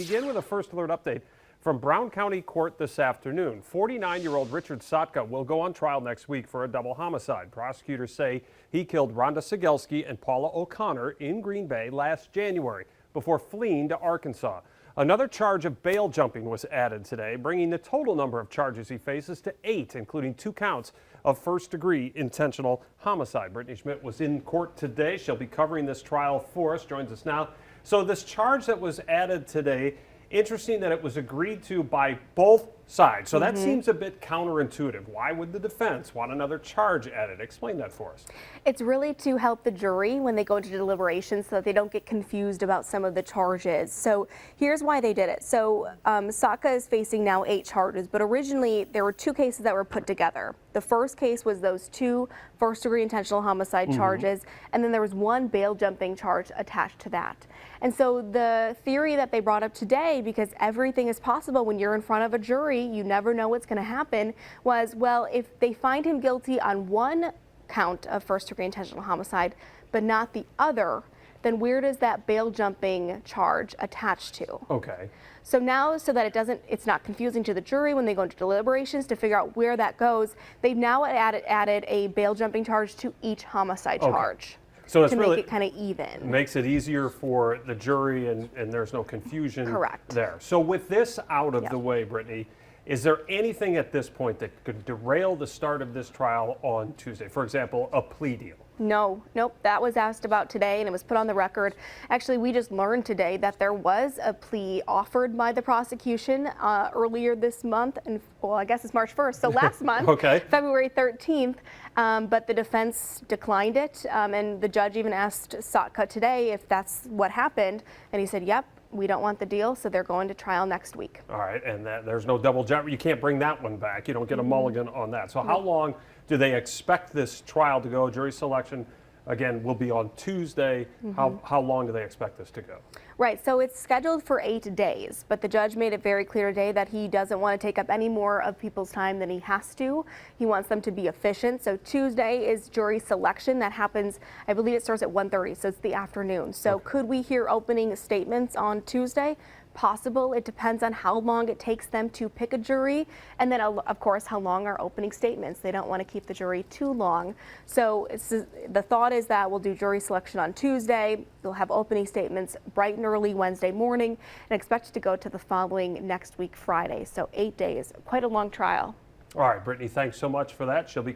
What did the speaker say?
Begin with a first alert update from Brown County Court this afternoon. 49-year-old Richard Sotka will go on trial next week for a double homicide. Prosecutors say he killed Rhonda Sigelski and Paula O'Connor in Green Bay last January before fleeing to Arkansas. Another charge of bail jumping was added today, bringing the total number of charges he faces to 8, including 2 counts of first-degree intentional homicide. Brittany Schmidt was in court today. She'll be covering this trial for us, joins us now. So this charge that was added today, interesting that it was agreed to by both sides. So that seems a bit counterintuitive. Why would the defense want another charge added? Explain that for us. It's really to help the jury when they go into deliberations so that they don't get confused about some of the charges. So here's why they did it. So Sotka is facing now 8 charges, but originally there were 2 cases that were put together. The first case was those 2 first-degree intentional homicide charges, and then there was 1 bail jumping charge attached to that. And so the theory that they brought up today, because everything is possible when you're in front of a jury, you never know what's going to happen, was, well, if they find him guilty on 1 count of first-degree intentional homicide, but not the other, then where does that bail jumping charge attach to? Okay. So now, so that it's not confusing to the jury when they go into deliberations to figure out where that goes, they've now added a bail jumping charge to each homicide charge. So it's to really make it kind of even. Makes it easier for the jury and there's no confusion. Correct. There. So with this out of the way, Brittany, is there anything at this point that could derail the start of this trial on Tuesday? For example, a plea deal? No, nope, that was asked about today and it was put on the record. Actually, we just learned today that there was a plea offered by the prosecution earlier this month, and well, I guess it's March 1st, so last month, February 13th, but the defense declined it, and the judge even asked Sotka today if that's what happened, and he said, yep, we don't want the deal, so they're going to trial next week. All right, and there's no double jeopardy. You can't bring that one back. You don't get a mulligan on that. So how long do they expect this trial to go? Jury selection, again, will be on Tuesday. How long do they expect this to go? Right, so it's scheduled for 8 days, but the judge made it very clear today that he doesn't want to take up any more of people's time than he has to. He wants them to be efficient. So Tuesday is jury selection. That happens, I believe it starts at 1:30, so it's the afternoon. So could we hear opening statements on Tuesday? Possible. It depends on how long it takes them to pick a jury, and then of course how long are opening statements. They don't want to keep the jury too long. So the thought is that we'll do jury selection on Tuesday. They'll have opening statements bright and early Wednesday morning, and expect to go to the following next week Friday. So 8 days, quite a long trial. All right, Brittany, thanks so much for that. She'll be